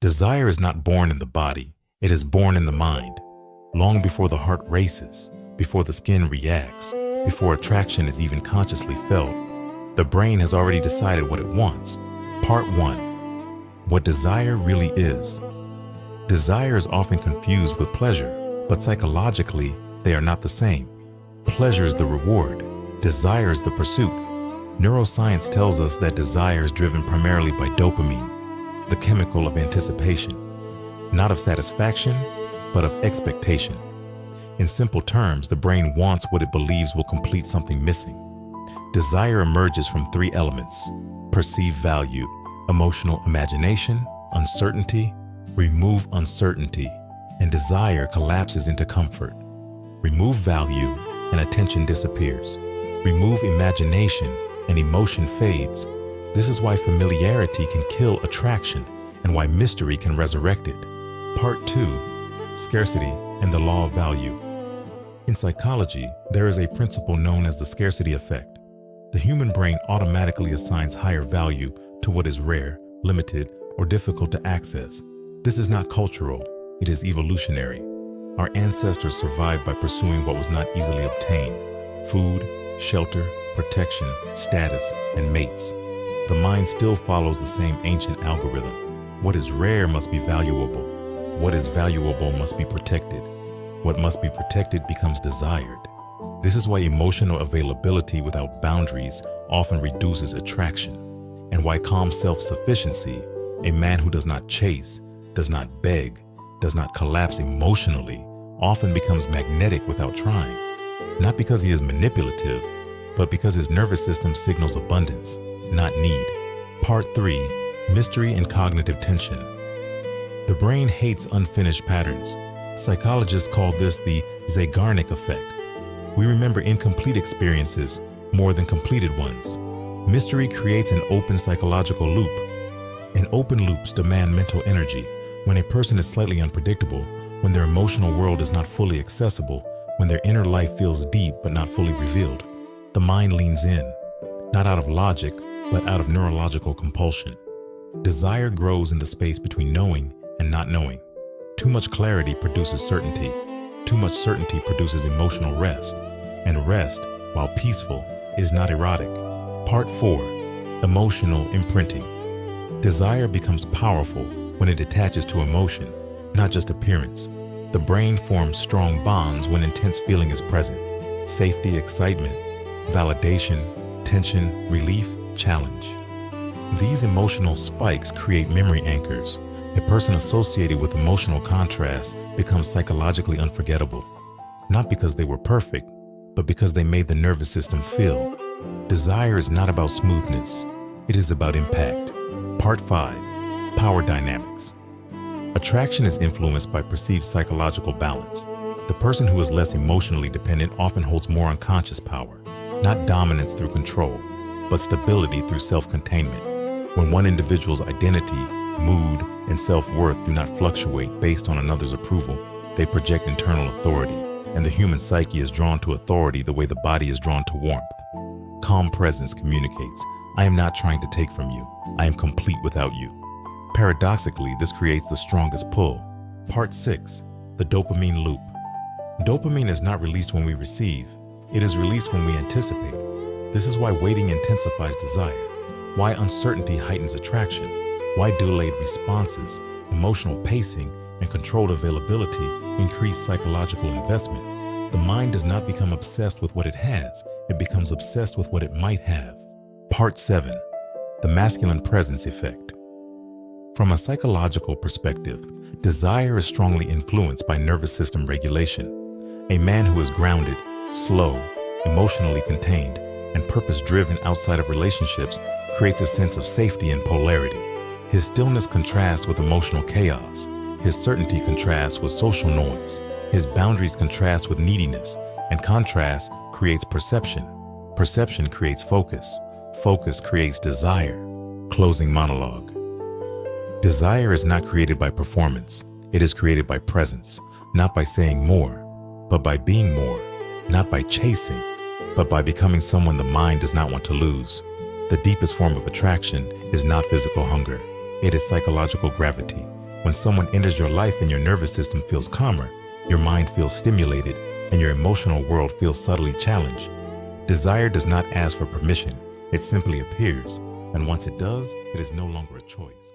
Desire is not born in the body, it is born in the mind. Long before the heart races, before the skin reacts, before attraction is even consciously felt, the brain has already decided what it wants. Part 1. What desire really is. Desire is often confused with pleasure, but psychologically, they are not the same. Pleasure is the reward, desire is the pursuit. Neuroscience tells us that desire is driven primarily by dopamine, the chemical of anticipation, not of satisfaction, but of expectation. In simple terms, the brain wants what it believes will complete something missing. Desire emerges from three elements: perceived value, emotional imagination, uncertainty. Remove uncertainty, and desire collapses into comfort. Remove value, and attention disappears. Remove imagination, and emotion fades. This is why familiarity can kill attraction, and why mystery can resurrect it. Part 2. Scarcity and the law of value. In psychology, there is a principle known as the scarcity effect. The human brain automatically assigns higher value to what is rare, limited, or difficult to access. This is not cultural, it is evolutionary. Our ancestors survived by pursuing what was not easily obtained: food, shelter, protection, status, and mates. The mind still follows the same ancient algorithm. What is rare must be valuable. What is valuable must be protected. What must be protected becomes desired. This is why emotional availability without boundaries often reduces attraction, and why calm self-sufficiency, a man who does not chase, does not beg, does not collapse emotionally, often becomes magnetic without trying. Not because he is manipulative, but because his nervous system signals abundance, not need. Part 3. Mystery and cognitive tension. The brain hates unfinished patterns. Psychologists call this the Zeigarnik effect. We remember incomplete experiences more than completed ones. Mystery creates an open psychological loop. And open loops demand mental energy. When a person is slightly unpredictable, when their emotional world is not fully accessible, when their inner life feels deep but not fully revealed, the mind leans in, not out of logic, but out of neurological compulsion. Desire grows in the space between knowing and not knowing. Too much clarity produces certainty. Too much certainty produces emotional rest. And rest, while peaceful, is not erotic. Part 4. Emotional imprinting. Desire becomes powerful when it attaches to emotion, not just appearance. The brain forms strong bonds when intense feeling is present: safety, excitement, validation, tension, relief, challenge. These emotional spikes create memory anchors. A person associated with emotional contrast becomes psychologically unforgettable, not because they were perfect, but because they made the nervous system feel. Desire is not about smoothness, it is about impact. Part 5. Power dynamics. Attraction is influenced by perceived psychological balance. The person who is less emotionally dependent often holds more unconscious power, not dominance through control, but stability through self-containment. When one individual's identity, mood, and self-worth do not fluctuate based on another's approval, they project internal authority, and the human psyche is drawn to authority the way the body is drawn to warmth. Calm presence communicates, "I am not trying to take from you. I am complete without you." Paradoxically, this creates the strongest pull. Part 6. The dopamine loop. Dopamine is not released when we receive, it is released when we anticipate. This is why waiting intensifies desire, why uncertainty heightens attraction, why delayed responses, emotional pacing, and controlled availability increase psychological investment. The mind does not become obsessed with what it has, it becomes obsessed with what it might have. Part 7. The masculine presence effect. From a psychological perspective, desire is strongly influenced by nervous system regulation. A man who is grounded, slow, emotionally contained, and purpose-driven outside of relationships creates a sense of safety and polarity. His stillness contrasts with emotional chaos. His certainty contrasts with social noise. His boundaries contrast with neediness, and contrast creates perception. Perception creates focus. Focus creates desire. Closing monologue. Desire is not created by performance. It is created by presence, not by saying more, but by being more, not by chasing, but by becoming someone the mind does not want to lose. The deepest form of attraction is not physical hunger. It is psychological gravity. When someone enters your life and your nervous system feels calmer, your mind feels stimulated, and your emotional world feels subtly challenged. Desire does not ask for permission, it simply appears, and once it does, it is no longer a choice.